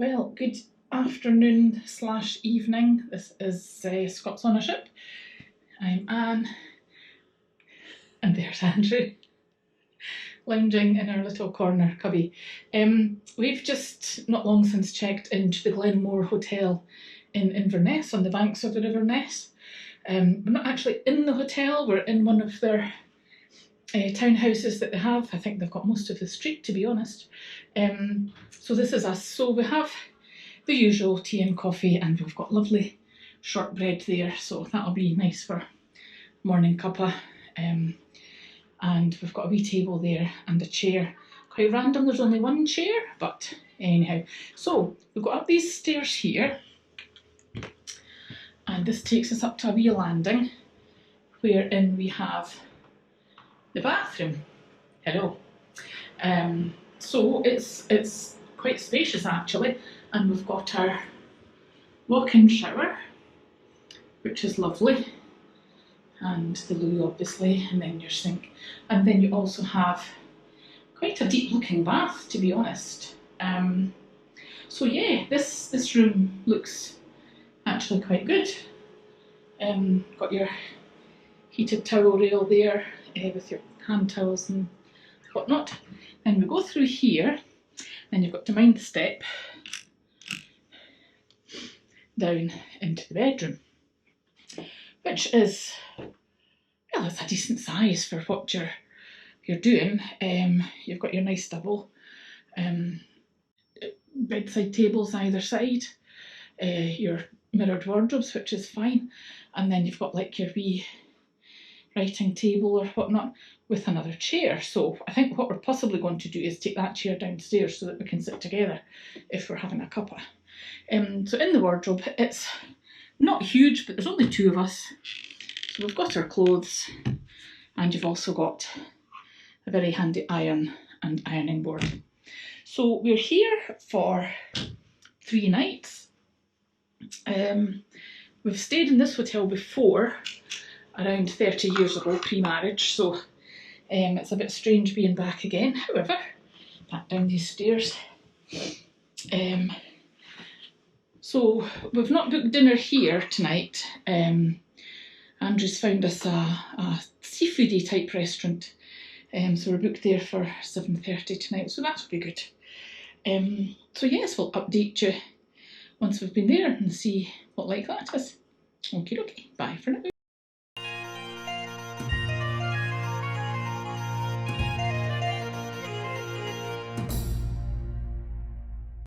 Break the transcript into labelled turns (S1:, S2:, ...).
S1: Well, good afternoon slash evening. This is Scots on a Ship. I'm Anne, and there's Andrew, lounging in our little corner cubby. We've just not long since checked into the Glen Mhor Hotel in Inverness, on the banks of the River Ness. We're not actually in the hotel, we're in one of their townhouses that they have. I think they've got most of the street, to be honest. So this is us. So we have the usual tea and coffee, and we've got lovely shortbread there, so that'll be nice for morning cuppa. And we've got a wee table there and a chair. Quite random, there's only one chair, but anyhow. So we've got up these stairs here, and this takes us up to a wee landing, wherein we have the bathroom. Hello. So it's quite spacious actually, and we've got our walk-in shower, which is lovely, and the loo obviously, and then your sink, and then you also have quite a deep looking bath, to be honest. So yeah, this room looks actually quite good. Got your heated towel rail there with your hand towels and whatnot. Then we go through here, then you've got to mind the step down into the bedroom, which is, well, it's a decent size for what you're doing. You've got your nice double bedside tables either side, your mirrored wardrobes, which is fine, and then you've got like your wee writing table or whatnot with another chair. So I think what we're possibly going to do is take that chair downstairs so that we can sit together if we're having a cuppa. So in the wardrobe, it's not huge, but there's only two of us. So we've got our clothes, and you've also got a very handy iron and ironing board. So we're here for 3 nights. We've stayed in this hotel before, around 30 years ago, pre-marriage, so it's a bit strange being back again. However, back down these stairs. So we've not booked dinner here tonight. Andrew's found us a seafoody type restaurant, so we're booked there for 7:30 tonight, so that'll be good. So yes, we'll update you once we've been there and see what like that is. Okie dokie, bye for now.